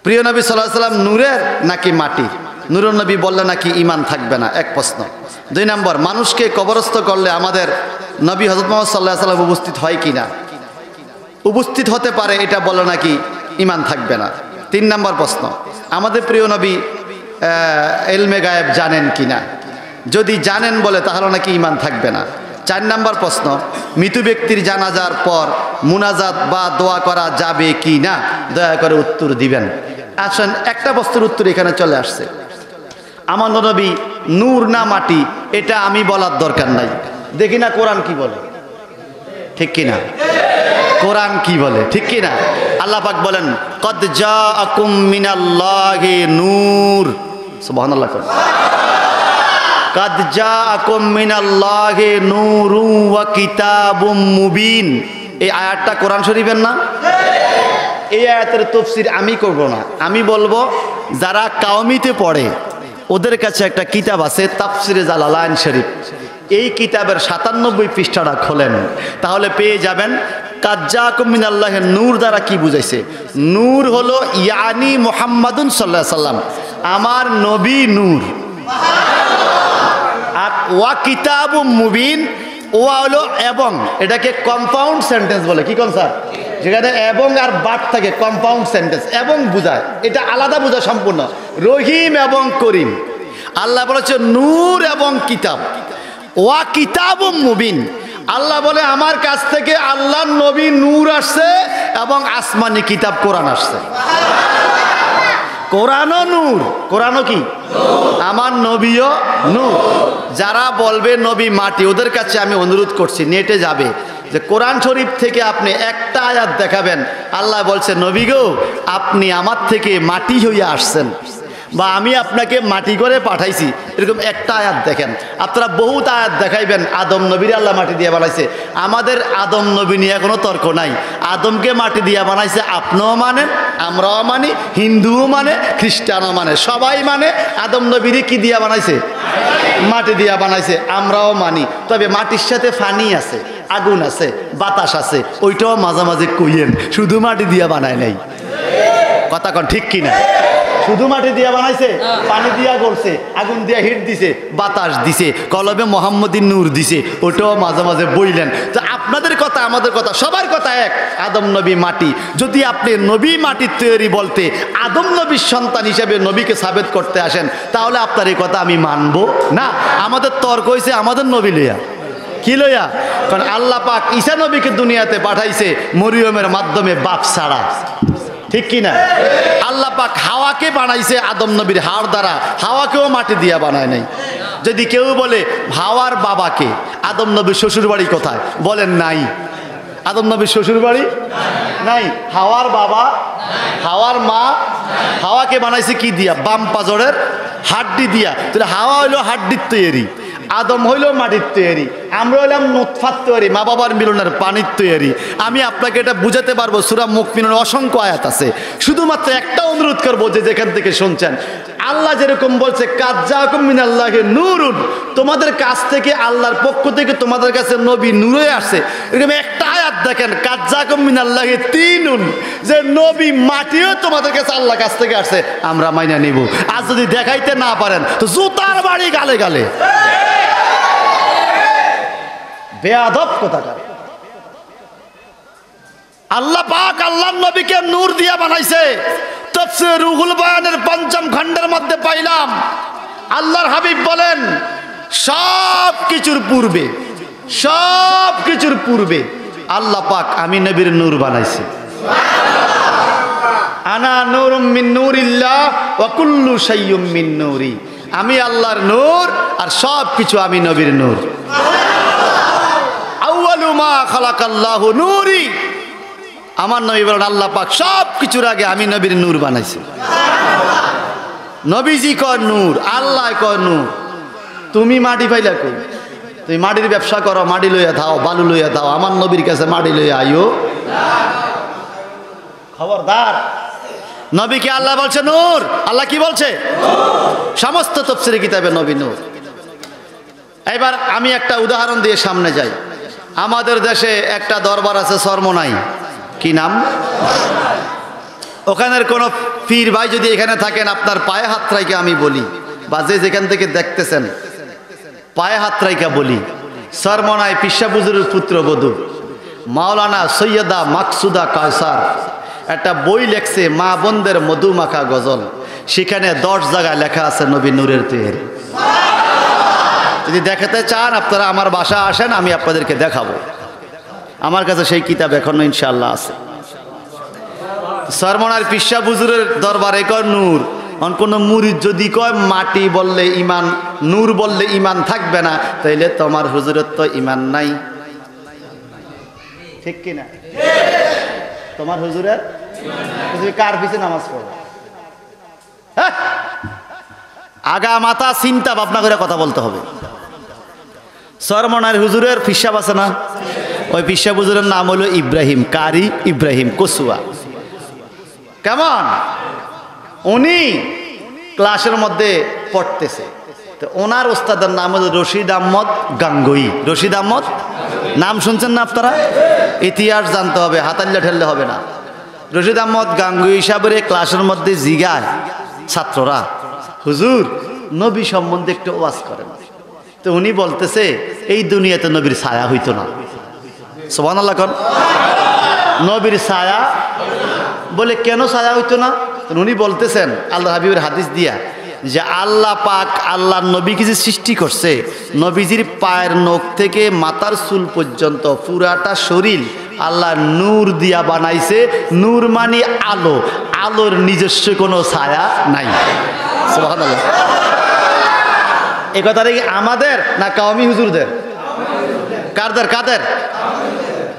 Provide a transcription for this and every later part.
প্রিয় নবী সাল্লাল্লাহু আলাইহি সাল্লাম নূরের নাকি মাটি? নূরের নবী বললে নাকি ঈমান থাকবে না, এক প্রশ্ন। 2 নম্বর, মানুষকে কবরস্থ করলে আমাদের নবী হযরত মুহাম্মদ সাল্লাল্লাহু আলাইহি সাল্লাম উপস্থিত হয় কিনা? উপস্থিত হতে পারে, এটা বলে নাকি ঈমান থাকবে না। 3 নম্বর প্রশ্ন, আমাদের প্রিয় নবী ইলমে গায়েব জানেন কিনা? যদি জানেন বলে তাহলে নাকি ঈমান থাকবে না। 4 নম্বর প্রশ্ন, মৃত ব্যক্তির জানাজার পর মুনাজাত বা দোয়া করা যাবে কি না? দয়া করে উত্তর দিবেন। আসেন, একটা প্রশ্নের উত্তর এখানে চলে আসছে। আমার নবী নূর না মাটি, এটা আমি বলার দরকার নাই। দেখি না কোরআন কি বলে, ঠিক কিনা? কোরআন কি বলে, ঠিক কিনা? আল্লাহ পাক বলেন, কদ জাআকুম মিনাল্লাহি নূর। সুবহানাল্লাহ। কদ জাআকুম মিনাল্লাহি নূরুন ওয়া কিতাবুম মুবিন। এই আয়াতটা কোরআন শরীফের না? এই আয়াতের তাফসীর আমি করব না, আমি বলবো যারা কাওমিতে পড়ে ওদের কাছে একটা কিতাব আছে, তাফসীরে জালালাইন শরীফ। এই কিতাবের 97 পৃষ্ঠাটা খোলেন, তাহলে পেয়ে যাবেন কাদ জাআকুম মিনাল্লাহি নূর দ্বারা কি বুঝাইছে। নূর হলো ইয়ানি মুহাম্মাদুন সাল্লাল্লাহু আলাইহি সাল্লাম, আমার নবী নূর। আর ওয়া কিতাবুম মুবিন, ওয়া হলো এবং, এটাকে কম্পাউন্ড সেন্টেন্স বলে। কি কোন স্যার? যেখানে এবং আর বাট থাকে, কম্পাউন্ড সেন্টেন্স, এবং বোঝায়, এটা আলাদা বোঝায় সম্পূর্ণ। রহিম এবং করিম। আল্লাহ বলেছে নূর এবং কিতাব। ওয়া কিতাবুম মুবিন, আল্লাহ বলে আমার কাছ থেকে আল্লাহর নবী নূর আসছে এবং আসমানি কিতাব কোরআন আসছে। কোরআনও নূর, কোরআনও কি? আমার নবীও নূর। যারা বলবে নবী মাটি, ওদের কাছে আমি অনুরোধ করছি, নেটে যাবে যে কোরআন শরীফ থেকে আপনি একটা আয়াত দেখাবেন আল্লাহ বলছে নবী গো আপনি আমার থেকে মাটি হইয়া আসছেন, বা আমি আপনাকে মাটি করে পাঠাইছি, এরকম একটা আয়াত দেখেন। আপনারা বহুত আয়াত দেখাইবেন আদম নবীর আল্লাহ মাটি দিয়ে বানাইছে। আমাদের আদম নবী নিয়ে কোনো তর্ক নাই। আদমকে মাটি দিয়ে বানাইছে, আপনিও মানেন, আমরাও মানি, হিন্দুও মানে, খ্রিস্টানও মানে, সবাই মানে। আদম নবীরে কি দিয়া বানাইছে? মাটি দিয়া বানাইছে, আমরাও মানি। তবে মাটির সাথে পানি আছে, আগুন আছে, বাতাস আছে, ওইটাও মাঝামাঝি কইয়েন, শুধু মাটি দিয়া বানায় নাই। কথা কন ঠিক কিনা? শুধু মাটি দিয়া বানাইছে, পানি দিয়া করছে, আগুন দিয়া হিট দিছে, বাতাস দিছে, কলবে মোহাম্মদীর নূর দিছে, ওটাও মাঝে মাঝে বইলেন। তো আপনাদের কথা আমাদের কথা সবার কথা এক, আদম নবী মাটি। যদি আপনি নবী মাটির তৈরি বলতে আদম নবীর সন্তান হিসেবে নবীকে সাবেত করতে আসেন, তাহলে আপনার এই কথা আমি মানবো না। আমাদের তর্ক হয়েছে আমাদের নবী লইয়া। কি লইয়া? কারণ আল্লাহ পাক ঈসা নবীকে দুনিয়াতে পাঠাইছে মরিয়মের মাধ্যমে, বাপ ছাড়া, ঠিক কিনা? আল্লাহ পাক হাওয়াকে বানাইছে আদম নবীর হাড় দ্বারা, হাওয়াকেও মাটি দিয়া বানায় নাই। যদি কেউ বলে হাওয়ার বাবাকে, আদম নবীর শ্বশুর বাড়ি কোথায়? বলেন নাই। আদম নবীর শ্বশুর বাড়ি নাই। হাওয়ার বাবা, হাওয়ার মা, হাওয়াকে বানাইছে কি দিয়া? বাম পাজরের হাড্ডি দিয়া। তাহলে হাওয়া হইলো হাড্ডির তৈরি, আদম হইল মাটির তৈরি, আমরা হইলাম নুতফার তৈরি, মা বাবার মিলনের পানির তৈরি। আমি আপনাকে এটা বুঝাতে পারবো, সূরা মুমিনুনের অসংখ্য আয়াত আছে। শুধুমাত্র একটা অনুরোধ করবো, যে যেখান থেকে শুনছেন, আল্লাহ যেরকম বলছে কাদ জাআকুম মিনাল্লাহি নূরুন, তোমাদের কাছ থেকে আল্লাহর পক্ষ থেকে তোমাদের কাছে নবী নূরে আসে, এরকম একটা আয়াত দেখেন কাদ জাআকুম মিনাল্লাহি তিনুন, যে নবী মাটিও তোমাদের কাছে আল্লাহর কাছ থেকে আসছে, আমরা মাইনা নিব। আর যদি দেখাইতে না পারেন তো জুতার বাড়ি গালে গালে। বেয়াদব কোথাকার। আল্লাহ পাক আল্লাহর নবীকে নূর দিয়া বানাইছে। তাফসীর রুহুল বয়ানের ৫ম খণ্ডের মধ্যে পাইলাম আল্লাহর হাবিব বলেন সব কিছুর পূর্বে আল্লাহ পাক আমি নবীর নূর বানাইছি। আনা নূরুম মিন নূরিল্লাহ ওয়া কুল্লু শাইউম মিন নূরি, আমি আল্লাহর নূর আর সব কিছু আমি নবীর নূর। আউয়ালু মা খালাকাল্লাহু নূরি, আমার নবী বলেন আল্লাহ পাক সব কিছুর আগে আমি নবীর নূর বানাইছি। নবীজি কর নূর, আল্লাহ কর নূর। তুমি মাটি পাইলা কই? তুমি মাটির ব্যবসা করো, মাটি লইয়া দাও, বালু লইয়া দাও, আমার নবীর কাছে মাটি লইয়া আইও। খবরদার। নবীকে আল্লাহ বলছে নূর। আল্লাহ কি বলছে? সমস্ত তাফসীরের কিতাবে নবী নূর। এবার আমি একটা উদাহরণ দিয়ে সামনে যাই। আমাদের দেশে একটা দরবার আছে চরমোনাই, কি নাম? ওখানের কোনো পীর ভাই যদি এখানে থাকেন, আপনার পায়ে হাত রাইকে আমি বলি, বা যে যেখান থেকে দেখতেছেন পায়ে হাত রাইকা বলি, সরমনায় পিসা বুজুর্গের পুত্রবধূ মাওলানা সৈয়দা মাকসুদা কায়সার একটা বই লেখছে মা বোনদের মধুমাখা গজল, সেখানে 10 জায়গায় লেখা আছে নবী নূরের তৈরি। যদি দেখাতে চান আপনারা আমার বাসা আসেন, আমি আপনাদেরকে দেখাবো। আমার কাছে সেই কিতাব এখনো ইনশাআল্লাহ আছে। সরমনার পিসা বুজুরের দরবারে কয় নূর, কোনো মুরিদ যদি কয় মাটি বললে ইমান, নূর বললে ইমান থাকবে না, তাইলে তোমার হুজুরের তো ইমান নাই, ঠিক কিনা? তোমার হুজুরের কার পিছে নামাজ পড়ো? আগা মাথা চিন্তা ভাবনা করে কথা বলতে হবে। সরমনার হুজুরের পিসাব আছে না, ওই পিসা হুজুরের নাম হলো ইব্রাহিম, কারি ইব্রাহিম কসুয়া। কেমন? উনি ক্লাসের মধ্যে পড়তেছে, তো ওনার ওস্তাদের নাম হলো রশিদ আহমদ গাঙ্গুই। রশিদ আহমদ নাম শুনছেন না আপনারা? ইতিহাস জানতে হবে, হাতাল্লা ঠেললে হবে না। রশিদ আহমদ গাঙ্গুই সাহেবের ক্লাসের মধ্যে জিগায় ছাত্ররা, হুজুর নবী সম্বন্ধে একটু ওয়াজ করেন। তো উনি বলতেছে এই দুনিয়াতে নবীর ছায়া হইতো না। সুবহানাল্লাহ কোন? নবীর ছায়া বলে কেন ছায়া হইতো না? উনি বলতেছেন আল্লাহ হাবিবের হাদিস দিয়া যে আল্লাহ পাক আল্লাহর নবীকে যে সৃষ্টি করছে, নবীজির পায়ের নখ থেকে মাথার চুল পর্যন্ত পুরাটা শরীর আল্লাহ নূর দিয়া বানাইছে। নূর মানে আলো, আলোর নিজস্ব কোনো ছায়া নাই। সুবহানাল্লাহ। এই কথাটা কি আমাদের না কাওমি হুজুরদের? কাদের কাদের?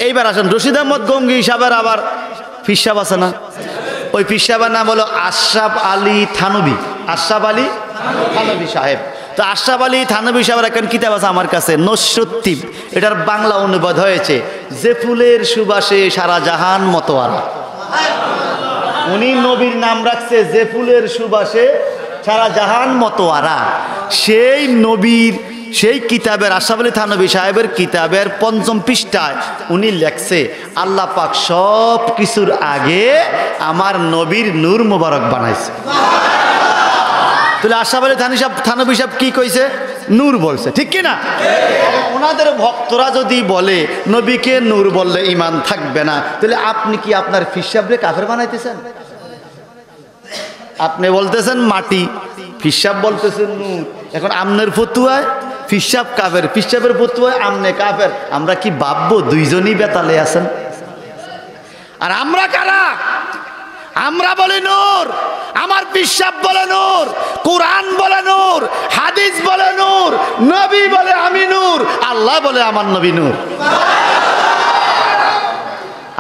এইবার আসেন রশিদ আহমদ গঙ্গি সাহেবের আবার ফিসাব আছে না, ওই ফিসাবের নাম হলো আশরাফ আলী থানবী। আশরাফ আলী থানবী সাহেব। তো আশরাফ আলী থানবী সাহেবের একটা কিতাব আছে আমার কাছে, নসরুদ্দীপ, এটার বাংলা অনুবাদ হয়েছে যে ফুলের সুবাসে সারা জাহান মতোয়ারা। উনি নবীর নাম রাখছে যে ফুলের সুবাসে সারা জাহান মতোয়ারা। সেই নবীর সেই কিতাবের আশরাফ আলী থানবী সাহেবের কিতাবের 5ম পৃষ্ঠায় উনি লেখছে আল্লাহ পাক সব কিছুর আগে আমার নবীর নূর মোবারক বানাইছে। তাহলে আশরাফ আলী থানবী সাহেব কি কইছে? নূর বলছে, ঠিক কিনা? ওনাদের ভক্তরা যদি বলে নবীকে নূর বললে ইমান থাকবে না, তাহলে আপনি কি আপনার ফিসাবরে কাফের বানাইতেছেন? আপনি বলতেছেন মাটি, ফিসাব বলতেছেন নূর। এখন আমনের ফতুয়ায় ফিসাব কাফের, ফিসাবের ফতুয়ায় আমনে কাফের। আমরা কি ভাববো দুইজনই বেতালে আছেন? আর আমরা কারা? আমরা বলি নূর, আমার ফিসাব বলে নূর, কোরআন বলে নূর, হাদিস বলে নূর, নবী বলে আমি নূর, আল্লাহ বলে আমার নবী নূর।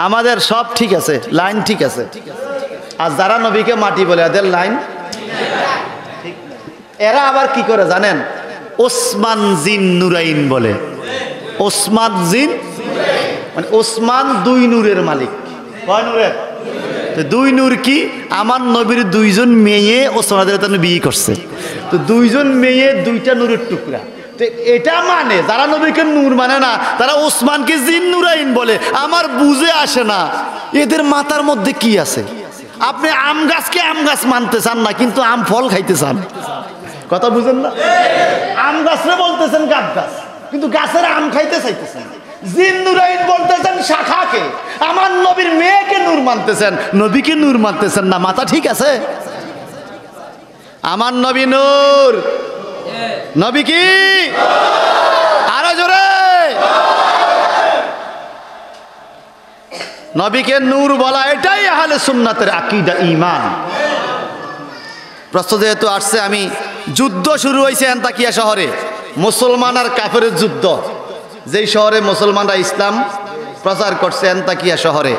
আমাদের সব ঠিক আছে, লাইন ঠিক আছে। আর যারা নবীকে মাটি বলে এদের লাইন, এরা আবার কি করে জানেন? ওসমান জিন নুরাইন বলে। ওসমান জিন মানে ওসমান 2 নূরের মালিক। কয় নূরের? 2 নূর কি? আমার নবীর 2জন মেয়ে ওসমানের জন্য বিয়ে করছে, তো 2জন মেয়ে 2টা নূরের টুকরা। তো এটা মানে যারা নবীকে নূর মানে না, তারা ওসমানকে জিন নুরাইন বলে। আমার বুঝে আসে না এদের মাথার মধ্যে কি আছে। আপনি আম গাছকে আম গাছ মানতে চান না, কিন্তু আম ফল খাইতে চান। কথা বুঝেন না? আম গাছরে বলতেছেন গাছ গাছ, কিন্তু গাছের আম খাইতে চাইতেছেন। জিন নুরাইন বলতেছেন শাখাকে। আমার নবীর মেয়েকে নূর মানতেছেন, নবীকে নূর মানতেছেন না। মাথা ঠিক আছে? আমার নবী নূর। নবী কি? আরো জোরে। নবীকে নূর বলা এটাই আহলে সুন্নাতের আকীদা, ঈমান। প্রশ্ন যেহেতু আসছে, আমি যুদ্ধ শুরু হয়েছে আন্তাকিয়া শহরে, মুসলমান আর কাফেরের যুদ্ধ। যেই শহরে মুসলমানরা ইসলাম প্রচার করছে, আন্তাকিয়া শহরে।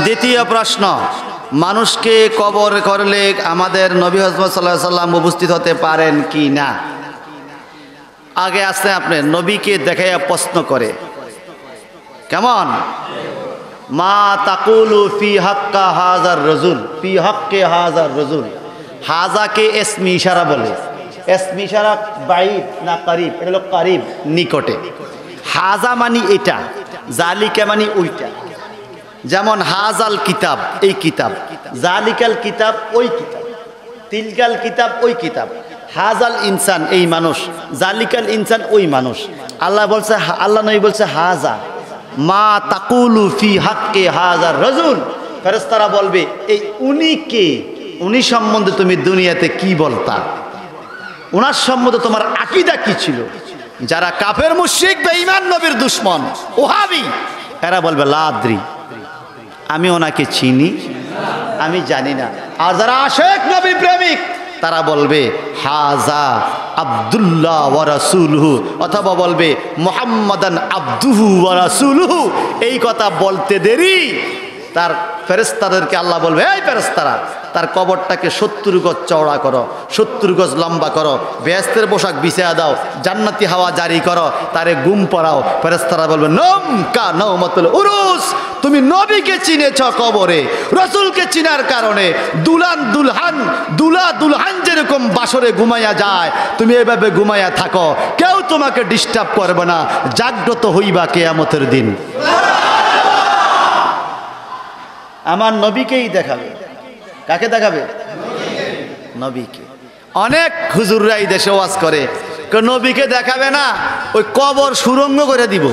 দ্বিতীয় প্রশ্ন, মানুষকে কবর করলে আমাদের নবী হযরত সাল্লাল্লাহু আলাইহি সাল্লাম উপস্থিত হতে পারেন কি না? আগে আসছে আপনি নবীকে দেখাইয়া প্রশ্ন করে, কেমন? মা তাকুলু ফি হাক্কা হাযার রাজুল, ফি হাক্কে হাযার রাজুল। হাজাকে ইসমি ইশারা বলে। ইসমি ইশারা বাইদ না করিব? এটা হলো করিব, নিকটে। হাজা মানে এটা, জালিকা মানে ওইটা। যেমন হাজাল কিতাব, এই কিতাব, জালিকাল কিতাব ওই কিতাব, তিলকাল কিতাব ওই কিতাব, হাজাল ইনসান এই মানুষ, জালিকাল ইনসান ওই মানুষ। আল্লাহ বলছে, আল্লাহ নবী বলছে হাজা মা তাকুলু ফি হাক্কে হাজার রাজুল। ফেরেশতারা বলবে এই উনি কে, উনি সম্বন্ধে তুমি দুনিয়াতে কি বলতা, ওনার সম্বন্ধে তোমার আকীদা কি ছিল। যারা কাফের মুশরিক বেঈমান নবীর দুশমন ওহাবি, এরা বলবে লা আদ্রি, আমি ওনাকে চিনি, আমি জানি না। আর যারা আশিক নবী প্রেমিক তারা বলবে হাজা আব্দুল্লাহ ওয়া রাসূলুহু, অথবা বলবে মুহাম্মাদান আবদুহু ওয়া রাসূলুহু। এই কথা বলতে দেরি তার ফেরেশতাদেরকে আল্লাহ বলবে, এই ফেরেশতারা তার কবরটাকে 70 গজ চওড়া করো, 70 গজ লম্বা করো, বেহেশতের পোশাক বিছিয়ে দাও, জান্নাতি হাওয়া জারি করো, তারে গুম পরাও। ফেরেশতারা বলবে নম কা নওমাতুল উরুস, তুমি নবীকে চিনেছ কবরে, রাসূলকে চিনার কারণে দুলা দুলহান যেরকম বাসরে ঘুমাইয়া যায়, তুমি এভাবে ঘুমাইয়া থাকো, কেউ তোমাকে ডিস্টার্ব করবে না, জাগ্রত হইবা কিয়ামতের দিন। আমার নবীকেই দেখাবে। কাকে দেখাবে? নবীকে। অনেক হুজুররা এই দেশে ওয়াজ করে, নবীকে দেখাবে না, ওই কবর সুরঙ্গ করে দিব,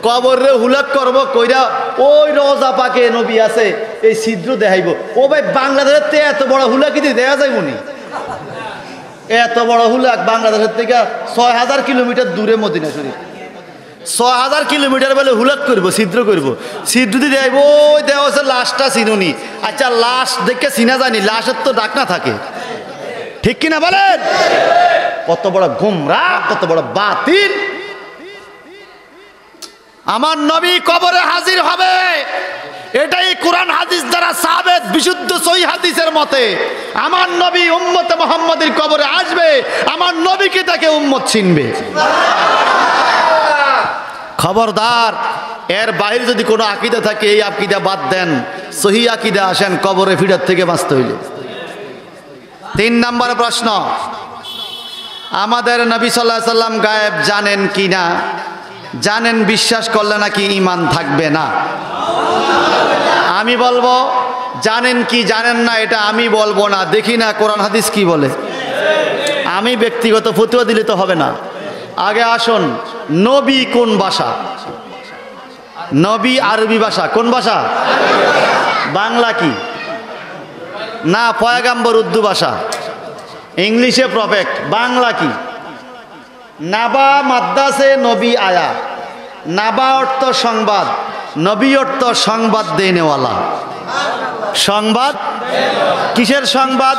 কবরে হুলাক করব কইরা ওই রওজা পাকে নবী আছে এই ছিদ্র দেখাইব। ও ভাই বাংলাদেশের থেকে এত বড় হুলাক কি দেখা যাইব নি? এত বড় হুলাক বাংলাদেশের থেকে 6000 কিলোমিটার দূরে মদিনা শরীফ, 6000 কিলোমিটার বলে হুলাক করবো, ছিদ্র করবো, ছিদ্র দিয়ে যাইব। ওই দেওয়া হচ্ছে লাশটা চিনুনি। আচ্ছা লাশ দেখে চিনা জানি, লাশের তো ডাকনা থাকে, ঠিক কিনা বলেন? কত বড় গোমরা, কত বড় বাতিল। আমার নবী কবরে হাজির হবে, এটাই কোরআন হাদিস দ্বারা সাবেত, বিশুদ্ধ সহিহ হাদিসের মতে। আমার নবী উম্মতে মুহাম্মাদের কবরে আসবে, আমার নবীকে তাকে উম্মত চিনবে। খবরদার, এর বাইরে যদি কোনো আকীদা থাকে এই আকীদা বাদ দেন, সহি আকীদা আসেন কবরে ফিরার থেকে বাঁচতে হইলে। 3 নম্বর প্রশ্ন, আমাদের নবী সাল্লাল্লাহু আলাইহি সাল্লাম গায়েব জানেন কি না? জানেন, বিশ্বাস করলে নাকি ঈমান থাকবে না? আমি বলবো জানেন কি জানেন না এটা আমি বলবো না, দেখি না কোরআন হাদিস কি বলে। আমি ব্যক্তিগত ফতোয়া দিলে তো হবে না। আগে আসুন, নবী কোন ভাষা? নবী আরবি ভাষা। কোন ভাষা? বাংলা কি না? পয়গাম্বর উর্দু ভাষা, ইংলিশে প্রফেক্ট। বাংলা কি? নাবা মাদ্দাসে নবী আয়া। নাবা অর্থ সংবাদ, নবী অর্থ সংবাদ দেনেওয়ালা। সংবাদ কিসের সংবাদ?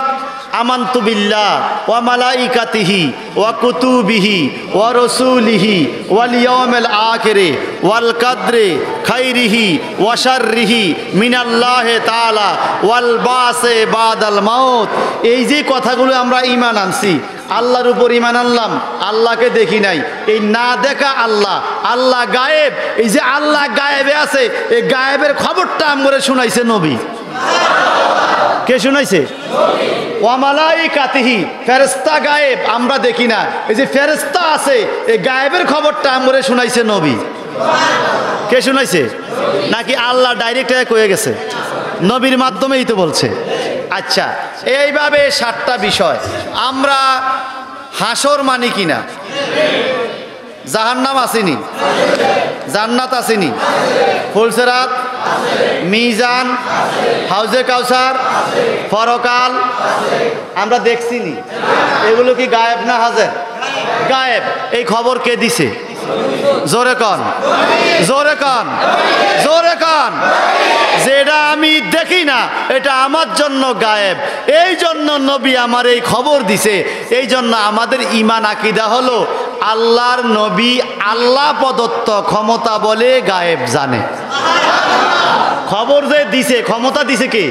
আমান্তু বিল্লাহ ওয়া মালাইকাতিহি ওয়া কুতুবিহি ওয়া রাসূলিহি ওয়াল ইয়াউমিল আখিরি ওয়াল কদরি খাইরিহি ওয়া শাররিহি মিনাল্লাহি তাআলা ওয়াল বাসে বাদাল মাউত। এই যে কথাগুলো আমরা ঈমান আনছি, আল্লাহর উপর ঈমান আনলাম, আল্লাহকে দেখি নাই, এই না দেখা আল্লাহ, আল্লাহ গায়েব, এই যে আল্লাহ গায়েবে আছে, এই গায়েবের খবরটা আমরে শুনাইছে নবী। কে শুনাইছে? ওয়া মালাইকাতিহি, ফেরেশতা গায়েব, আমরা দেখি না, এই যে ফেরেশতা আছে, এই গায়েবের খবরটা আমরে শুনাইছে নবী। কে শুনাইছে? নাকি আল্লাহ ডাইরেক্ট কয়ে গেছে? নবীর মাধ্যমেই তো বলছে। আচ্ছা, এইভাবে 7টা বিষয়। আমরা হাসর মানি কিনা? জাহান্নাম আসেনি? জান্নাত আসেনি? ফুলসেরাত, মিজান, হাউজে কাউসার, পরকাল আমরা দেখছি নি? এগুলো কি গায়েব না হাজির? গায়েব। এই খবর কে দিছে? জোরে কন, জোরে কন, জোরে কন। যেটা আমি দেখি না এটা আমার জন্য গায়েব, এই জন্য নবী আমার এই খবর দিছে। এই জন্য আমাদের ঈমান আকীদা হলো আল্লাহর নবী আল্লাহ প্রদত্ত ক্ষমতা বলে গায়েব জানে। খবর যে দিছে, ক্ষমতা দিছে কে?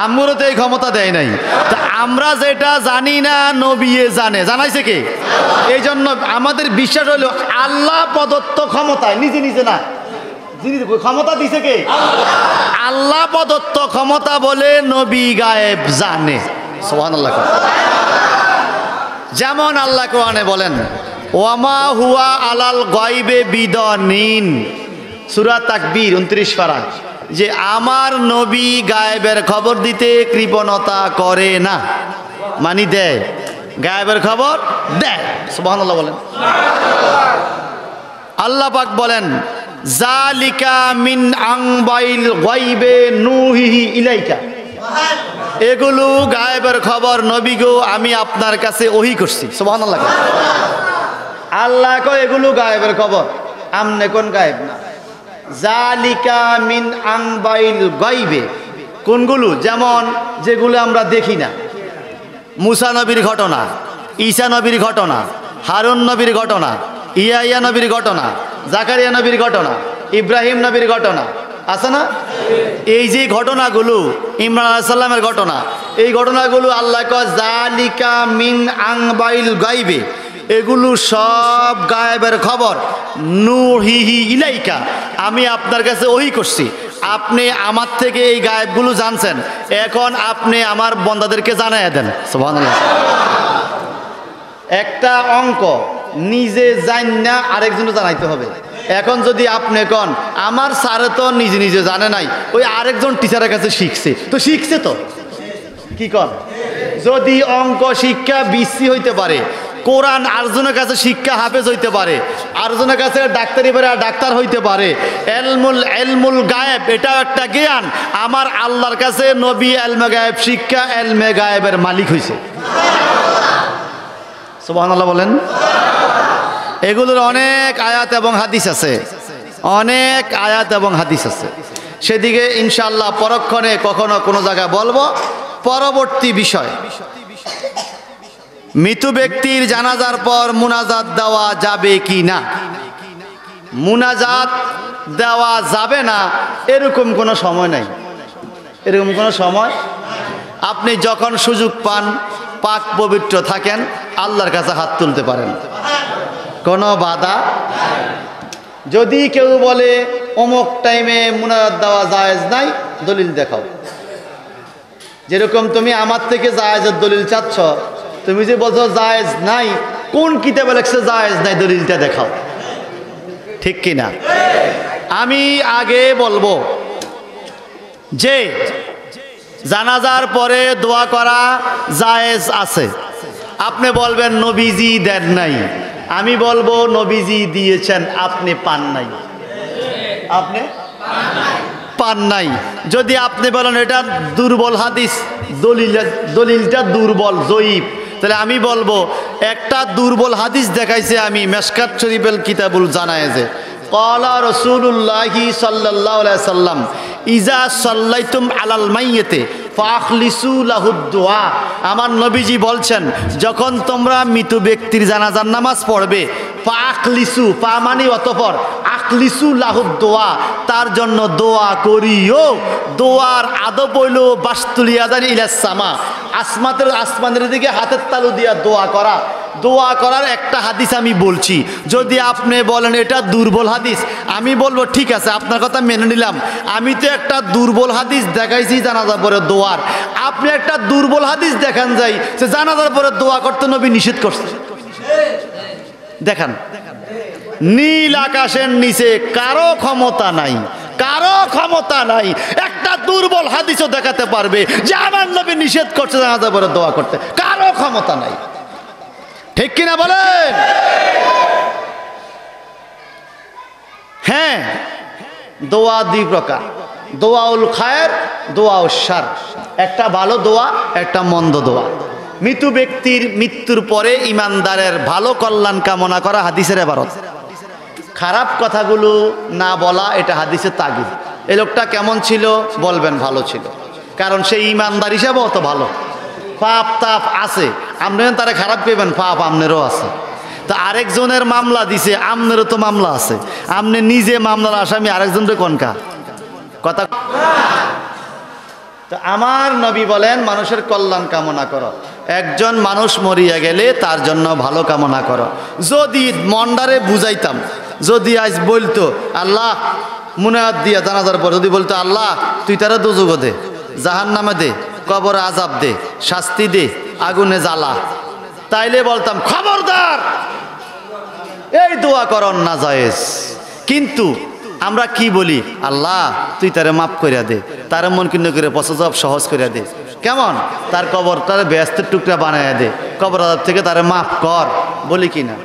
আমরাও তো এই ক্ষমতা দেয় নাই। তা আমরা যেটা জানি না নবী জানে, জানাইছে কে? এই জন্য আমাদের বিশ্বাস হলো আল্লাহ প্রদত্ত ক্ষমতায়, নিজে নিজে না, ক্ষমতা দিছে কে? আল্লাহ প্রদত্ত ক্ষমতা বলে নবী গায়েব জানে। সুবহানাল্লাহ। যেমন আল্লাহ কোরআনে বলেন ওয়ামা হুয়া আলাল গায়বে বিদানিন, সূরা তাকবীর 29 পারা। যে আমার নবী গায়েবের খবর দিতে কৃপণতা করে না, মানি দেয়, গায়েবের খবর দেয়। সুবহানাল্লাহ বলেন। আল্লাহ পাক বলেন জালিকা মিন আংবাইল গায়বে নুহিহি ইলাইকা, এগুলো গায়েবের খবর নবী গো আমি আপনার কাছে ওহী করছি। সুবহানাল্লাহ। আল্লাহ কয় এগুলো গায়েবের খবর, আমনে কোন গায়েব না। জালিকা মিন আংবাইল গায়বে, কোনগুলো? যেমন যেগুলো আমরা দেখি না, মুসা নবীর ঘটনা, ঈসা নবীর ঘটনা, হারুন নবীর ঘটনা, ইয়াহিয়া নবীর ঘটনা, জাকারিয়া নবীর ঘটনা, ইব্রাহিম নবীর ঘটনা আছে না? এই যে ঘটনাগুলো, ইমরান আলাইহিস সালামের ঘটনা, এই ঘটনাগুলো আল্লাহ কয় জালিকা মিন আংবাইল গায়বে, এগুলো সব গায়েবের খবর। নুহিহি ইলাইকা, আমি আপনার কাছে ওহী করছি, আপনি আমার থেকে এই গায়েবগুলো জানছেন, এখন আপনি আমার বান্দাদেরকে জানাইয়া দেন। সুবহানাল্লাহ। একটা অঙ্ক নিজে জান না আরেকজনকে জানাইতে হবে। এখন যদি আপনি কন আমার স্যারে তো নিজে নিজে জানে নাই, ওই আরেকজন টিচারের কাছে শিখছে, তো শিখছে তো কি কর। যদি অঙ্ক শিক্ষা বিশ্রী হইতে পারে, কোরআন আরেকজনের কাছে শিক্ষা হাফেজ হইতে পারে, আরেকজনের কাছে ডাক্তারি বেড়া ডাক্তার হইতে পারে, এলমুল গায়েব এটাও একটা জ্ঞান। আমার আল্লাহর কাছে নবী এলমে গায়েব শিক্ষা এলমে গায়েবের মালিক হইছে। সুবহানাল্লাহ বলেন। এগুলোর অনেক আয়াত এবং হাদিস আছে, অনেক আয়াত এবং হাদিস আছে, সেদিকে ইনশাআল্লাহ পরক্ষণে কখনো কোনো জায়গায় বলবো। পরবর্তী বিষয়, মৃত ব্যক্তির জানাজার পর মুনাজাত দেওয়া যাবে কি না। মুনাজাত দেওয়া যাবে না এরকম কোনো সময় নাই, এরকম কোনো সময়। আপনি যখন সুযোগ পান, পাক পবিত্র থাকেন, আল্লাহর কাছে হাত তুলতে পারেন, কোনো বাধা। যদি কেউ বলে অমুক টাইমে মুনাজাত দেওয়া জায়েজ নাই, দলিল দেখাও। যেরকম তুমি আমার থেকে জায়েজের দলিল চাচ্ছ, তুমি যে বলছো জায়েজ নাই, কোন কিতাবে লেখছে জায়েজ নাই, দলিলটা দেখাও। ঠিক কিনা? আমি আগে বলবো যে জানাজার পরে দোয়া করা জায়েজ আছে। আপনি বলবেন নবীজি দেন নাই, আমি বলবো নবীজি দিয়েছেন, আপনি পান নাই, আপনি পান নাই। যদি আপনি বলেন এটা দুর্বল হাদিস, দলিলটা দুর্বল জয়ীফ, তাহলে আমি বলবো একটা দুর্বল হাদিস দেখাইছে আমি মেশকাত শরীফের কিতাবুল জানায়েজে, ক্বালা রাসূলুল্লাহি সাল্লাল্লাহু আলাইহি সাল্লাম ইজা সাল্লাইতুম আলাল মাইয়িতে ফাখলিসু লাহুদ দুআ। আমার নবীজি বলছেন যখন তোমরা মৃত ব্যক্তির জানাজার নামাজ পড়বে, ফাখলিসু, ফা মানে অতঃপর, আখলিসু লাহুদ দুআ, তার জন্য দোয়া করিও। দোয়ার আদব হইল বাস্তুলিয়াদান ইলাস সামা, আসমানের দিকে হাতের তালু দিয়া দোয়া করা। দোয়া করার একটা হাদিস আমি বলছি, যদি আপনি বলেন এটা দুর্বল হাদিস, আমি বলবো ঠিক আছে, আপনার কথা মেনে নিলাম। আমি তো একটা দুর্বল হাদিস দেখাইছি জানাজার পরে দোয়ার, আপনি একটা দুর্বল হাদিস দেখান যাই যে জানাজার পরে দোয়া করতে নবী নিষেধ করছে। দেখান, নীল আকাশের নিচে কারো ক্ষমতা নাই, কারো ক্ষমতা নাই একটা দুর্বল হাদিসও দেখাতে পারবে যে আমার নবী নিষেধ করছে জানাজার পরে দোয়া করতে, কারো ক্ষমতা নাই। ঠিক কিনা বলেন? হ্যাঁ, দোয়া দুই প্রকার, দোয়াউল খায়ের, দোয়াউল শার। একটা ভালো দোয়া, একটা মন্দ দোয়া। মৃত ব্যক্তির মৃত্যুর পরে ইমানদারের ভালো কল্যাণ কামনা করা হাদিসের ইবারত। খারাপ কথাগুলো না বলা এটা হাদিসের তাগিদ। এই লোকটা কেমন ছিল বলবেন ভালো ছিল, কারণ সেই ইমানদার হিসাবেও তো ভালো। পাপ তাপ আছে, আপনি তারা খারাপ পেবেন, পাপ আপনারও আছে। তো আরেকজনের মামলা দিছে, আপনারও তো মামলা আছে, আপনি নিজে মামলার আসামি, আরেকজনের কোনকা কথা। তো আমার নবী বলেন মানুষের কল্যাণ কামনা করো, একজন মানুষ মরিয়া গেলে তার জন্য ভালো কামনা করো। যদি মন্ডারে বুঝাইতাম, যদি আজ বলতো আল্লাহ মুনায়াত দিয়া জানাজার পর যদি বলতো আল্লাহ তুই তারা দোজখ দে, জাহান্নামে দে, কবর আজাব দে, শাস্তি দে, আগুনে জ্বালা, তাইলে বলতাম খবরদার এই দোয়া করন না জায়েজ। কিন্তু আমরা কি বলি? আল্লাহ তুই তারে মাফ করিয়া দে, তার মন কিন্ন করে পছন্দ সহজ করিয়া দে, কেমন তার কবরটারে ব্যস্তের টুকরা বানাইয়া দে, কবর আজাব থেকে তারে মাফ কর, বলি কি না?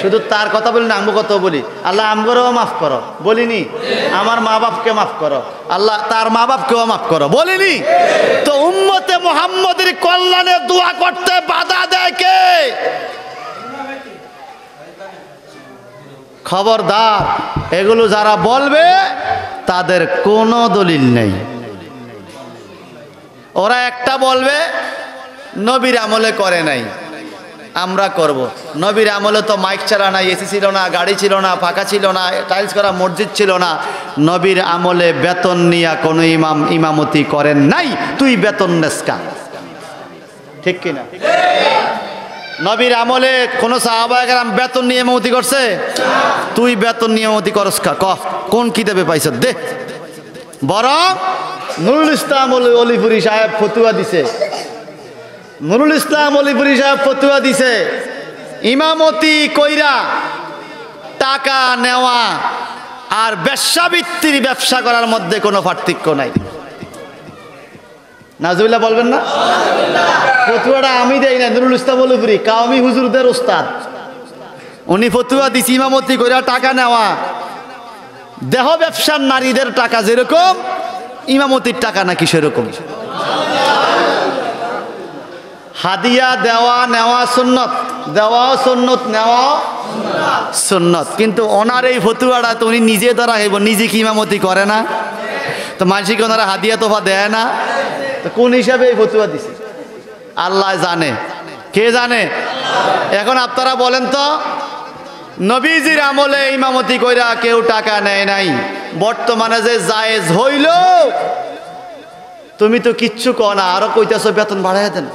শুধু তার কথা বলি না, আমগো কথা বলি, আল্লাহ আমগরেও মাফ করো, বলিনি? আমার মা বাপকে মাফ করো, আল্লাহ তার মা বাপকেও মাফ করো, বলিনি? তো উম্মতে মুহাম্মদের কল্যাণে দোয়া করতে বাধা দেয় কে? খবরদার, এগুলো যারা বলবে তাদের কোনো দলিল নেই। ওরা একটা বলবে নবীর আমলে করে নাই, আমরা করব। নবীর আমলে তো মাইক চালা না, এসি ছিল না, গাড়ি ছিল না, ফাঁকা ছিল না, টাইলস করা মসজিদ ছিল না। নবীর আমলে বেতন নিয়ে কোনো ইমাম ইমামতি করেন নাই, তুই বেতন নেসকা, ঠিক কিনা? নবীর আমলে কোন সাহাবায়ে কেরাম বেতন নিয়ে ইমামতি করছে? তুই বেতন নিয়ে ইমামতি করস কা? কফ কোন কিতাবে পাইছ দে। বরং নুরুল ইসলাম অলিপুরি সাহেব ফতুয়া দিছে, নুরুল ইসলাম অলিপুরি সাহেব ফতুয়া দিছে, ইমামতি কইরা টাকা নেওয়া আর বেশ্যাবৃত্তির ব্যবসা করার মধ্যে কোনো পার্থক্য নাই। নাজুবিল্লাহ বলবেন না? ফতুয়াটা আমি দেই না, নুরুল ইসলাম অলিপুরি কাওমি হুজুরদের ওস্তাদ, উনি ফতুয়া দিছে ইমামতি কইরা টাকা নেওয়া দেহ ব্যবসার নারীদের টাকা যেরকম, ইমামতির টাকা নাকি সেরকম। হাদিয়া দেওয়া নেওয়া সুন্নত, দেওয়াও সুন্নত, নেওয়া সুন্নত, কিন্তু ওনার এই ফতুয়াটা তো উনি নিজে দ্বারা হেব, নিজে কি ইমামতি করে না? তো মানুষকে ওনারা হাদিয়া তোফা দেয় না, তো কোন হিসাবে এই ফতুয়া দিছে? আল্লাহ জানে, কে জানে? এখন আপনারা বলেন তো, নবীজির আমলে ইমামতি কইরা কেউ টাকা নেয় নাই, বর্তমানে যে জায়েজ হইল, তুমি তো কিচ্ছু কও না, আরো কইতেছ বেতন বাড়াইয়া দেন,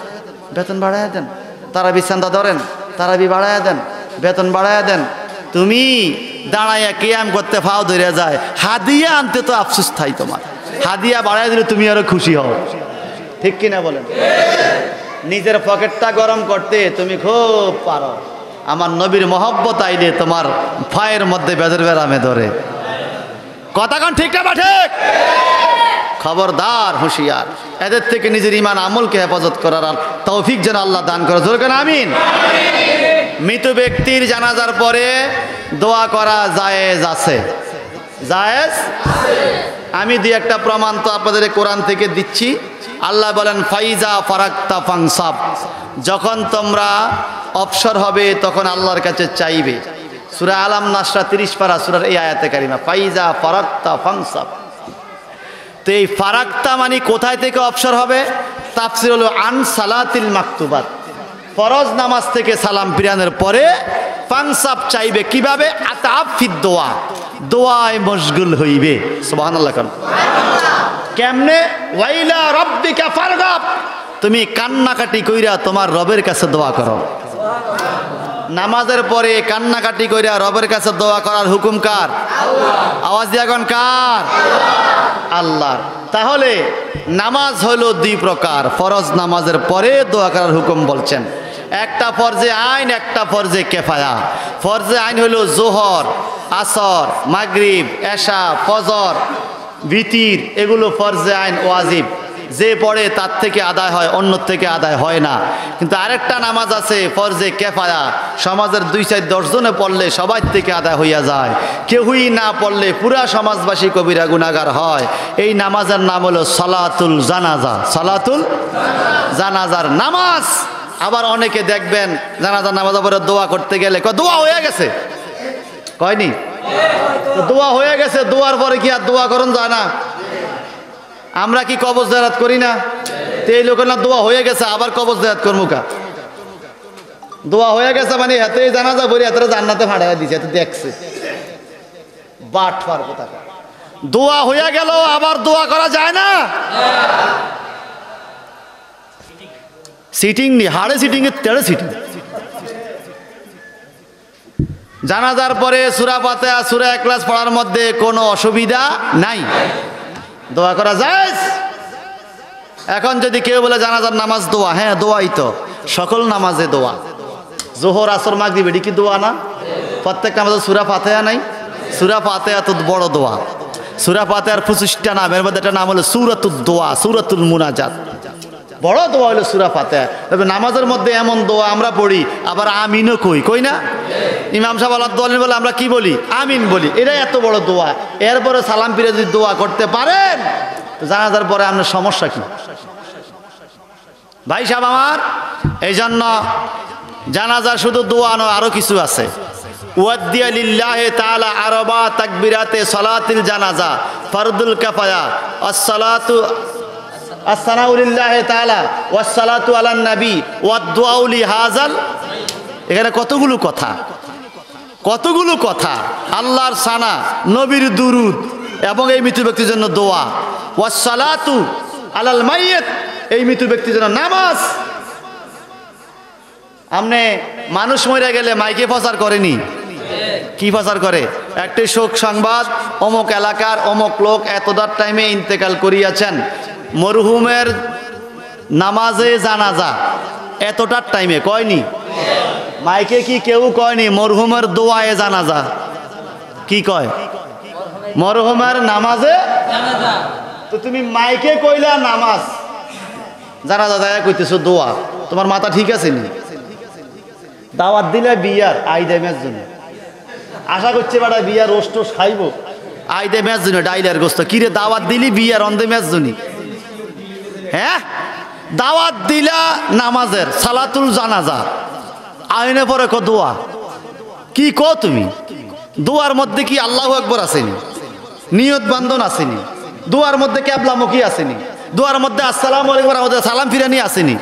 বেতন বাড়াইয়া দেন, তারাবি চান্দা ধরেন, তারাবি বাড়াইয়া দেন, বেতন বাড়াইয়া দেন। তুমি দাঁড়াইয়া কিয়াম করতে ফাও ধরে যায়, হাদিয়া আনতে তো আফসোস থাই তোমার, হাদিয়া বাড়াইয়া দিলে তুমি আরো খুশি হও, ঠিক কিনা বলেন? নিজের পকেটটা গরম করতে তুমি খুব পারো, আমার নবীর মহব্বত আইলে তোমার ফায়ের মধ্যে বেদের বেরামে ধরে। কথা কোন ঠিক না ঠিক? খবরদার, হুঁশিয়ার, এদের থেকে নিজের ইমান আমলকে হেফাজত করার তৌফিক যেন আল্লাহ দান করে, জোরে কেন আমিন। মৃত ব্যক্তির জানাজার পরে দোয়া করা জায়েজ আছে, জায়েজ। আমি দুই একটা প্রমাণ তো আপনাদের কোরআন থেকে দিচ্ছি। আল্লাহ বলেন ফাইজা ফারাক্তা ফাংসাব, যখন তোমরা অবসর হবে তখন আল্লাহর কাছে চাইবে। সূরা আলাম নাসরা 30 পারা সূরার এই আয়াতে কারিমা, ফাইজা ফারাক্তা ফাংসাব। তো এই ফারাক্তা মানে কোথায় থেকে অবসর হবে? তাফসীর হলো আন সালাতিল মাকতুবাত, ফরজ নামাজ থেকে সালাম ফিরানোর পরে ফাংসাব চাইবে। কিভাবে? আতাফ ফিদ দোয়া, দোয়ায় মশগুল হইবে। সুবহানাল্লাহ। কেমনে? ওয়াইলা রাব্বিকা ফারগাব, তুমি কান্নাকাটি কইরা তোমার রবের কাছে দোয়া করো। নামাজের পরে কান্নাকাটি কইরা রবের কাছে দোয়া করার হুকুম কার? আওয়াজ দিয়া কোন কার? আল্লাহর। তাহলে নামাজ হলো দুই প্রকার, ফরজ নামাজের পরে দোয়া করার হুকুম বলছেন। একটা ফরজে আইন, একটা ফরজে কেফায়া। ফরজে আইন হলো জোহর, আসর, মাগরিব, এশা, ফজর, ভিতির, এগুলো ফরজে আইন ওয়াজিব, যে পড়ে তার থেকে আদায় হয়, অন্য থেকে আদায় হয় না। কিন্তু আরেকটা নামাজ আছে ফরজে কেফায়া, সমাজের 2-4-10 জনে পড়লে সবাই থেকে আদায় হইয়া যায়, কেউই না পড়লে পুরা সমাজবাসী কবিরা গুনাহগার হয়। এই নামাজের নাম হলো সালাতুল জানাজা, সালাতুল জানাজার নামাজ। আবার অনেকে দেখবেন জানাজার নামাজের পরে দোয়া করতে গেলে দোয়া হয়ে গেছে, কয়নি? দোয়া হয়ে গেছে, দোয়ার পরে কি আর দোয়া করুন যায় না? আমরা কি কবর জিয়ারত করি না? তো এই লোকের না দোয়া হয়ে গেছে, আবার কবর জিয়ারত করবো কা? দোয়া হয়ে গেছে মানে হাতে জানাজা ভরি হাতে জান্নাতে ফাড়াইয়া দিছে, এত দেখছে বাট ফার কথা। দোয়া হয়ে গেল আবার দোয়া করা যায় না? সিটিং নি, হাড়ে সিটিং এর তেড়ে সিটিং। জানাজার পরে সূরা ফাতিহা, সূরা ইখলাস পড়ার মধ্যে কোনো অসুবিধা নাই, দোয়া করা যায়। এখন যদি কেউ বলে জানাজার নামাজ দোয়া, হ্যাঁ দোয়াই তো, সকল নামাজে দোয়া। জোহর, আসর, মাগরিব এটি কি দোয়া না? প্রত্যেক নামাজে সূরা ফাতিহা নাই? সূরা ফাতিহা তো বড় দোয়া। সূরা ফাতিহার 25টা নামের মধ্যে একটা নাম হলো সূরাতুদ দোয়া, সূরাতুল মুনাজাত। বড় দোয়া হলো সূরা ফাতিহা। তবে নামাজের মধ্যে এমন দোয়া আমরা পড়ি, আবার আমিনও কই না? ইমাম সাহেব আল্লাহ দোয়া বলে আমরা কি বলি? আমিন বলি। এটাই এত বড় দোয়া। এরপরে সালাম ফিরে যদি দোয়া করতে পারেন তো জানাজার পরে আপনার সমস্যা কি? ভাই সাহেব আমার, এই জন্য জানাজার শুধু দোয়া নয়, আরো কিছু আছে। ওয়াদ্দিয়া লিল্লাহি তাআলা আরবা তাকবীরাতে সালাতিল জানাজা ফরদুল কিফায়া as-salatu as-sana'u লিল্লাহি তাআলা ওয়াস-সালাতু আলান নবী ওয়াদ-দুআউ লিহাযাল। এখানে কতগুলো কথা, আল্লাহর সানা, নবীর দুরুদ এবং এই মৃত ব্যক্তির জন্য দোয়া। ওয়াস-সালাতু আলাল মাইয়িত, এই মৃত ব্যক্তির জন্য নামাজ। আমনে মানুষ মরে গেলে মাইকে প্রচার করেনি, কি প্রচার করে? একটি শোক সংবাদ, অমুক এলাকার অমুক লোক এতটার টাইমে ইন্তেকাল করিয়াছেন, মরহুমের নামাজে জানাজা এতটার টাইমে, কয়নি? মাইকে কি কেউ কয়নি মরহুমের দোয়ায়ে জানাজা? কি কয়? মরহুমের নামাজে জানাজা। তো তুমি মাইকে কইলা নামাজ, জানাজা দায়া কইতেছো দোয়া, তোমার মাথা ঠিক আছে নি? দাওয়াত দিলে বিয়ার আইদে ম্যাচ জন্য আশা করছে বেটা বিয়ার রোস্ট টোস্ট খাইব, আইদে ম্যাচ জন্য ডাইলার গোস্ত। কিরে দাওয়াত দিলি বিয়ার অন্ধে ম্যাচ জন্য? হ্যাঁ, দাওয়াত দিলা নামাজের সালাতুল জানাজা, আইনে পরে কো দোয়া। কি কো তুমি? দোয়ার মধ্যে কি আল্লাহু আকবার আসেনি? নিয়ত বান্ধন আসেনি? দোয়ার মধ্যে কিবলামুখী আসেনি? দোয়ার মধ্যে আসসালামু আলাইকুম ওয়া রাহমাতুল্লাহ সালাম ফিরানি আসেনি?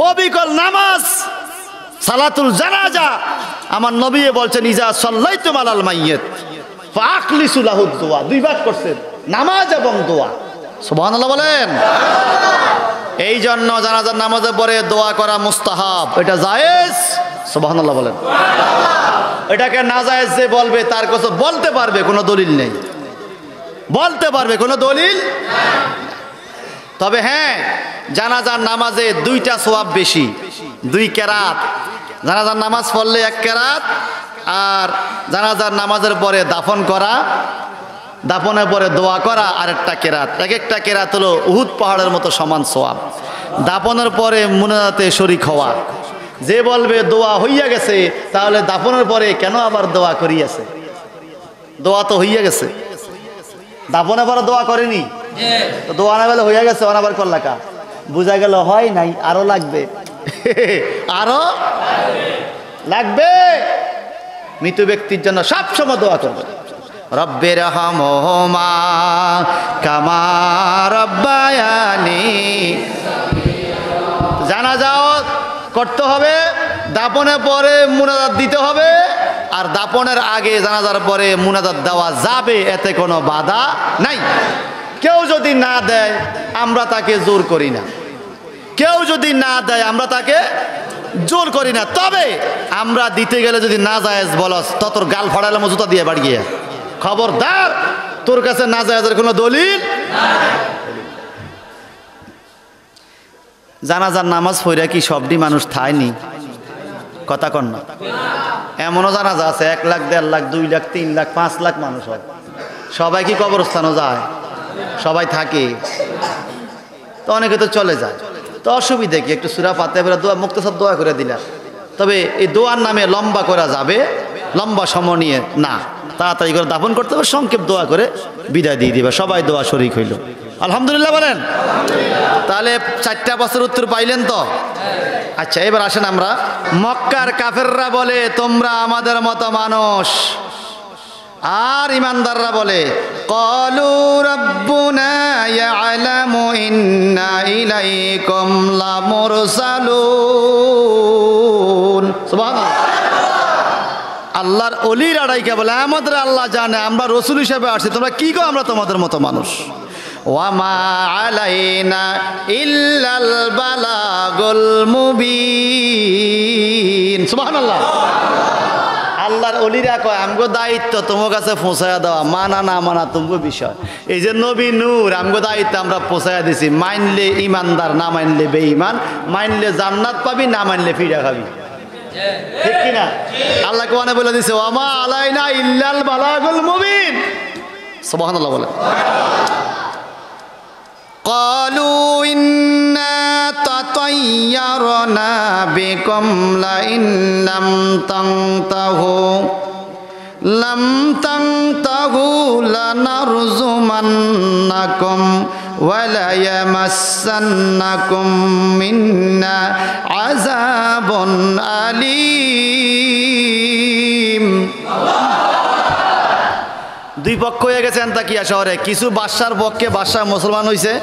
অবিকল নামাজ সালাতুল জানাজা। আমার নবী বলছেন ইজা সাল্লাইতুম আলাল মাইয়িত ফাখলিসু লাহু দুআ, দুই ভাগ করছেন, নামাজ এবং দোয়া। সুবহানাল্লাহ বলেন। এই জন্য জানাজার নামাজের পরে দোয়া করা মুস্তাহাব, এটা জায়েজ। সুবহানাল্লাহ বলেন। এটাকে না জায়েজ যে বলবে তার কাছে বলতে পারবে কোনো দলিল নেই, বলতে পারবে কোনো দলিল। তবে হ্যাঁ, জানাজার নামাজে দুইটা সওয়াব বেশি, 2 কেরাত। জানাজার নামাজ পড়লে 1 কেরাত, আর জানাজার নামাজের পরে দাফন করা, দাফনের পরে দোয়া করা আরেকটা কেরাত। এক একটা কেরাত হলো উহুদ পাহাড়ের মতো সমান সওয়াব। দাফনের পরে মুনাজাতে শরীক হওয়া। যে বলবে দোয়া হইয়া গেছে, তাহলে দাফনের পরে কেন আবার দোয়া করিয়াছে? দোয়া তো হইয়া গেছে, দাফনের পরে দোয়া করেনি তো দোয়া না বলে হইয়া গেছে, অনাবার করলা কা? বুঝা গেল হয় নাই, আরো লাগবে, আরো লাগবে। মৃত ব্যক্তির জন্য সবসময় দোয়া করবে, রব্বির হামহুমা কামা রব্বায়ানি। জানাজাও করতে হবে, দাফনের পরে মুনাজাত দিতে হবে, আর দাফনের আগে জানাজার পরে মুনাজাত দেওয়া যাবে, এতে কোনো বাধা নাই। কেউ যদি না দেয় আমরা তাকে জোর করি না, কেউ যদি না দেয় আমরা তাকে জোর করি না। তবে আমরা দিতে গেলে যদি না জায়েজ বলস তো তোর গাল ফাড়ালাম জুতা দিয়ে বাড়ি গিয়ে, খবরদার, তোর কাছে না জায়েজের কোনো দলিল। জানাজার নামাজ পড়া কি সবটি মানুষ থায়নি? কথা কন না। এমনও জানাজা আছে 1 লাখ 1.5 লাখ 2 লাখ 3 লাখ 5 লাখ মানুষ হয়, সবাই কি কবরস্থানও যায়? সবাই থাকে তো, অনেকে তো চলে যায়, তো অসুবিধা কি? একটু সূরা ফাতিহা দোয়া মুক্তাসার দোয়া করে দিলা। তবে এই দোয়ার নামে লম্বা করা যাবে, লম্বা সময় নিয়ে না, তাড়াতাড়ি করে দাফন করতে হবে, সংক্ষেপ দোয়া করে বিদায় দিয়ে দিবে। সবাই দোয়া শরীক হইল, আলহামদুলিল্লাহ বলেন। তাহলে 4টা বছর উত্তর পাইলেন তো? আচ্ছা, এবার আসেন আমরা। মক্কার কাফেররা বলে তোমরা আমাদের মতো মানুষ, আর ইমানদাররা বলে ক্বালু রাব্বুনা ইয়ালামু ইন্না ইলাইকুম লামুরসালুন। সুবহানাল্লাহ। আল্লাহর ওলিরা ডাইকা বলে আমাদের আল্লাহ জানে আমরা রাসূল হিসেবে আসছি, তোমরা কি গো আমরা তোমাদের মতো মানুষ। ওয়া মা আলাইনা ইল্লাল বালাগুল মুবিন। সুবহানাল্লাহ। আল্লাহর ওলিরা কয় আমগো দায়িত্ব তোমার কাছে পৌঁছায়া দেওয়া, মানা না মানা তোমার বিষয়। এই যে নবী নূর আমগো দায়িত্ব আমরা পৌঁছায়া দিছি, মানলে ইমানদার, না মানলে বেঈমান, মানলে জান্নাত পাবি, না মানলে ফিরা খাবি। ঠিক কি না? আল্লাহ কোরআনে বলে দিয়েছে ওয়ামা আলাইনা ইল্লাল বালাগুল মুবিন। সুবহানাল্লাহ বলে। قالوا إنا تطيرنا بكم لئن لم تنتهوا لنرجمنكم وليمسنكم منا عذاب أليم। দুই পক্ষ হয়ে গেছে আন্তাকিয়া শহরে, কিছু বাদশার পক্ষে, বাদশা মুসলমান হয়েছে,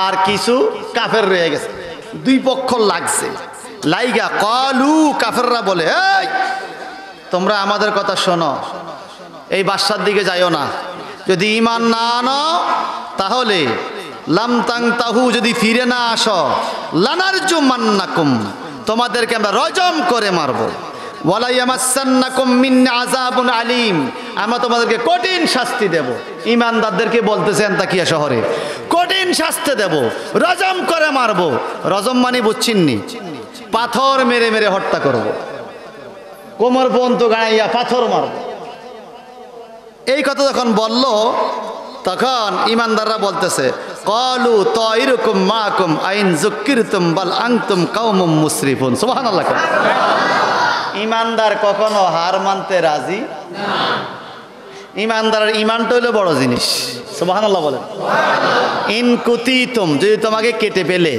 আর কিছু কাফের রয়ে গেছে। দুই পক্ষ লাগছে লাইগা। কলু কাফেররা বলে এই তোমরা আমাদের কথা শোনো, এই বাদশার দিকে যাইও না, যদি ঈমান না আনো তাহলে লাম তাংতাহু, যদি ফিরে না আসো, লানারজুমান্নাকুম, তোমাদেরকে আমরা রজম করে মারবো, ওয়ালা ইয়ামাসসান্নাকুম মিন্না আযাবুন আলীম, আমরা তোমাদেরকে কঠিন শাস্তি দেব। ঈমানদারদেরকে বলতেছেন তাকিয়া শহরে কঠিন শাস্তি দেব, রজম করে মারবো। রজম মানে বুঝছেননি? পাথর মেরে মেরে হত্যা করব, কোমর পর্যন্ত গাড়াইয়া পাথর মারব। এই কথা যখন বলল তখন ঈমানদাররা বলতেছে ক্বালু তায়রুকুম মাকুম আইন যুক্কিরতুম বাল আনতুম কাওমুম মুসরিফুন। সুবহানাল্লাহ। ঈমানদার কখনো হার মানতে রাজি না। ঈমানদারের ঈমানটা হলো বড় জিনিস। সুবহানাল্লাহ বলেন। ইন কুতিতুম, যদি তোমাকে কেটে ফেলে,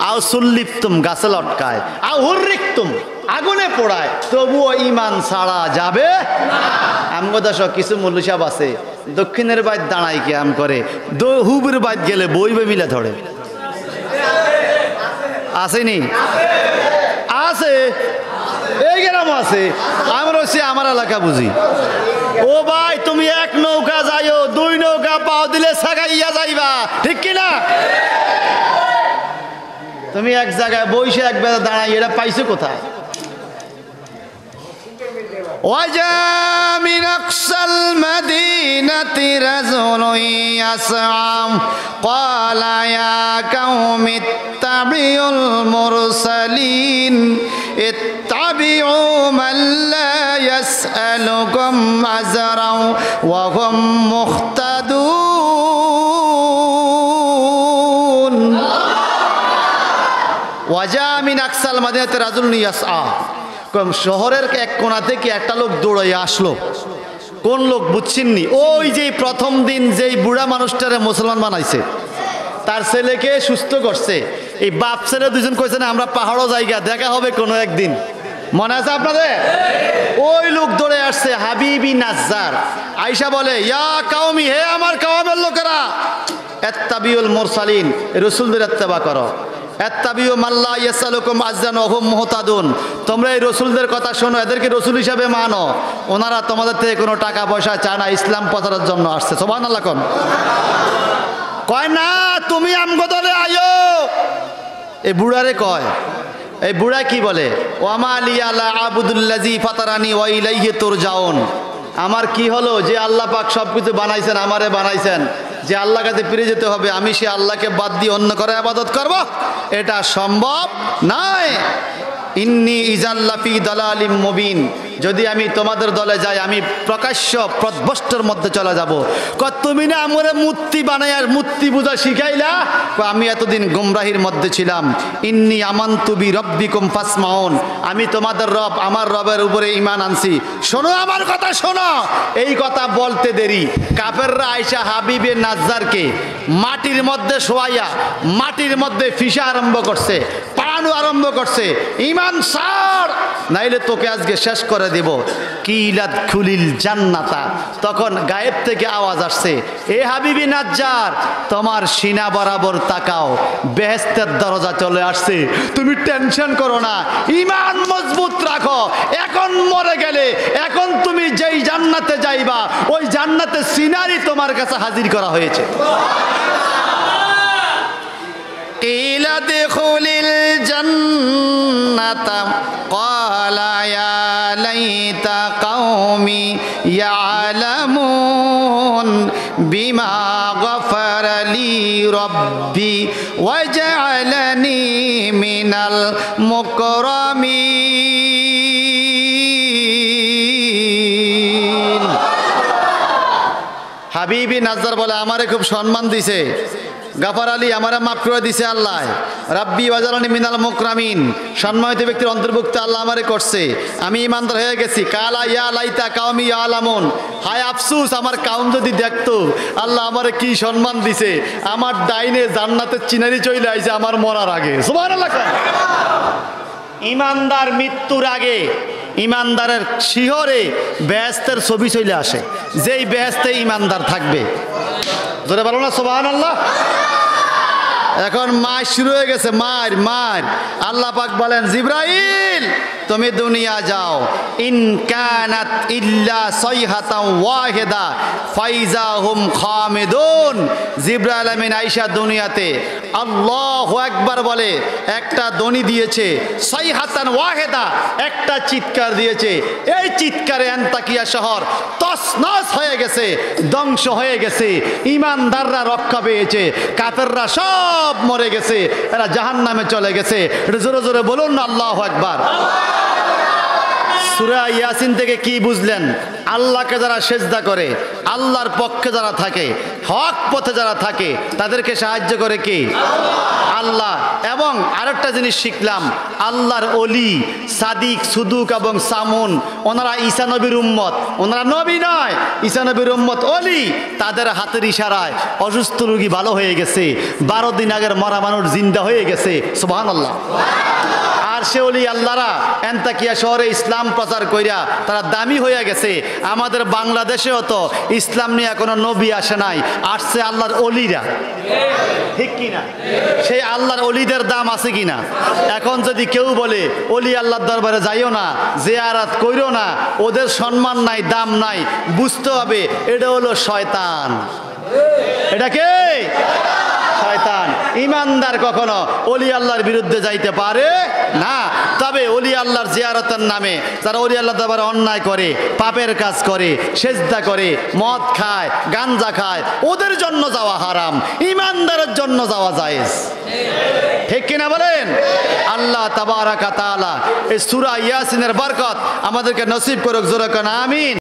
আও সুল্লিফতুম, গাছে লটকায়, আও হুররিকতুম, আগুনে পোড়ায়, তবুও ঈমান ছাড়া যাবে না। আমগো দেশ কিছু মৌলভী সাহেব আছে, দক্ষিণের বাইর দাঁড়াই কি আম করে, হুবের বাইর গেলে বইবে মিলে ধরে। আসেনি? আছে, এই গ্রাম আছে। আমরা হচ্ছে আমার এলাকা বুঝি। ও ভাই তুমি এক নৌকা যাইও, দুই নৌকা পাও দিলে সাগাইয়া যাইবা, ঠিক কিনা? তুমি এক জায়গায় বইসে এক বেলা দাঁড়াই, এটা পাইছো কোথায়? وجاء من أقصى المدينة رجل يسعى قال يا قوم اتبعوا المرسلين اتبعوا من لا يسألكم أجرا وهم مهتدون وجاء من أقصى المدينة رجل يسعى। শহরের এক কোণা থেকে একটা লোক দৌড়াইয়া আসলো। কোন লোক বুঝছেননি? ওই যে প্রথম দিন যেই বুড়া মানুষটারে মুসলমান বানাইছে, তার ছেলেকে সুস্থ করছে। এই বাপ ছেলে দুজন কইছে না আমরা পাহাড়ও জায়গা দেখা হবে কোনো একদিন, মনে আছে আপনাদের? ওই লোক দৌড়ে আসছে, হাবিবি নাজ্জার। আয়েশা বলে ইয়া কাওমি, হে আমার কাওমের লোকেরা, ইত্তাবিউল মুরসালিন, রাসূলদের ইত্তেবা করো। ইত্তাবিউ মাল্লা ইয়াসালুকুম আজরান ওয়া হুম মুহতাদুন, তোমরা এই রাসূলদের কথা শোনো, এদেরকে রাসূল হিসেবে মানো, ওনারা তোমাদের থেকে কোনো টাকা পয়সা চায় না, ইসলাম প্রচারের জন্য আসছে। সুবহানাল্লাহ। কোন কয় না তুমি আমগো দলে আয়ো, এই বুড়ারে কয়। এই বুড়া কি বলে? ওয়ামা লিয়া লা আবুদুল্লাযী ফাতারানি ওয়া ইলাইহি তুরজাউন, আমার কি হলো যে আল্লাহ পাক সব কিছু বানাইছেন, আমারে বানাইছেন, যে আল্লাহর কাছে ফিরে যেতে হবে, আমি সে আল্লাহকে বাদ দিয়ে অন্য করে ইবাদত করব, এটা সম্ভব নয়। ইন্নী ইজাল্লাফি দালালিম মুবিন, যদি আমি তোমাদের দলে যাই আমি প্রকাশ্য প্রদ্ভষ্টর মধ্যে চলে যাব। তুমি না আমরে মূর্তি বানাই আর মূর্তি পূজা শিখাইলা, আমি এতদিন গুমরাহির মধ্যে ছিলাম। ইন্নী আমানতু বি রব্বিকুম ফাসমাউন, আমি তোমাদের রব, আমার রবের উপরে ঈমান আনছি, শোনো আমার কথা শোনো। এই কথা বলতে দেরি কাফেররা আয়েশা হাবিবে নাজ্জারকে মাটির মধ্যে শোয়াইয়া মাটির মধ্যে ফিসা আরম্ভ করছে, পাড়ানো আরম্ভ করছে, ঈমান ছাড় নাইলে তোকে আজকে শেষ করে দেব। কিলাত খুলিল জান্নাতা, তখন গায়েব থেকে আওয়াজ আসছে, এ হাবিবি নাজ্জার তোমার সিনা বরাবর তাকাও, বেহেশতের দরজা চলে আসছে, তুমি টেনশন করো না, ঈমান মজবুত রাখো, এখন মরে গেলে এখন তুমি যেই জান্নাতে যাইবা ওই জান্নাতের সিনারি তোমার কাছে হাজির করা হয়েছে। قيل ادخل الجنة قال يا ليت قومي يعلمون بما غفر لي ربي وجعلني من المكرمين বিবি নাজ্জার বলে আমারে খুব সম্মান দিছে, গাফার আলী আমারে মাফ করে দিছে আল্লাহ, রাব্বি ওয়াজালানি মিনাল মুকরামিন, সম্মানিত ব্যক্তির অন্তর্ভুক্ত আল্লাহ আমারে করছে, আমি ইমানদার হয়ে গেছি। কালা ইয়া লাইতা কাওমি ইয়ালামুন, হায় আফসুস আমার কাউম যদি দেখতো আল্লাহ আমারে কি সম্মান দিছে, আমার ডাইনে জান্নাতের চিনারি চলে আইছে আমার মরার আগে। সুবহানাল্লাহ। ইমানদার মৃত্যুর আগে ইমানদারের শিহরে বেহেশতের ছবি চলে আসে, যেই বেহেশতে ইমানদার থাকবে। জোরে বলো না সুবহানাল্লাহ। এখন মার শুরু হয়ে গেছে, মার মার। আল্লাহ পাক বলেন জিবরাইল তুমি দুনিয়া যাও, ইন কানাত ইল্লা সাইহাতান ওয়াহিদা ফাইজা হুম খামিদুন। জিবরাইল আমিন আয়েশা দুনিয়াতে আল্লাহু আকবার বলে একটা ধ্বনি দিয়েছে, সাইহাতান ওয়াহিদা একটা চিৎকার দিয়েছে, এই চিৎকারে আন্তাকিয়া শহর তছনছ হয়ে গেছে, ধ্বংস হয়ে গেছে, ইমানদাররা রক্ষা পেয়েছে, কাফেররা সব মরে গেছে, এরা জাহান্নামে চলে গেছে। এটা জোরে জোরে বলুন না আল্লাহু আকবার। সূরা ইয়াসিন থেকে কি বুঝলেন? আল্লাহকে যারা সেজদা করে, আল্লাহর পক্ষে যারা থাকে, হক পথে যারা থাকে, তাদেরকে সাহায্য করে কে? আল্লাহ। এবং আরেকটা জিনিস শিখলাম, আল্লাহর অলি সাদিক সুদুক এবং সামুন ওনারা ঈসা নবীর উম্মত, ওনারা নবী নয়, ঈসা নবীর উম্মত অলি। তাদের হাতের ইশারায় অসুস্থ রোগী ভালো হয়ে গেছে, 12 দিন আগের মরা মানুষ জিন্দা হয়ে গেছে। সুবহানাল্লাহ। আর সে অলি আল্লাহরা আন্তাকিয়া শহরে ইসলাম প্রচার কইরা তারা দামি হয়ে গেছে। আমাদের বাংলাদেশেও তো ইসলাম নিয়ে কোনো নবী আসে নাই, আসছে আল্লাহর অলিরা, ঠিক কিনা? সেই আল্লাহর অলিদের দাম আছে কিনা? এখন যদি কেউ বলে অলি আল্লাহর দরবারে যাইও না, জিয়ারাত কইরো না, ওদের সম্মান নাই, দাম নাই, বুঝতে হবে এটা হলো শয়তান। এটা কে? শয়তান। ইমানদার কখনো অলি আল্লাহর বিরুদ্ধে যাইতে পারে না। তবে অলি আল্লাহর জিয়ারতের নামে যারা অলি আল্লাহর দরবারে অন্যায় করে, পাপের কাজ করে, সেজদা করে, মদ খায়, গাঞ্জা খায়, ওদের জন্য যাওয়া হারাম, ইমানদারের জন্য যাওয়া জায়েজ। ঠিক কিনা বলেন? আল্লাহ তাবারাকা তাআলা এই সূরা ইয়াসিনের বরকত আমাদেরকে নসিব করুক। জোরে কোন আমিন।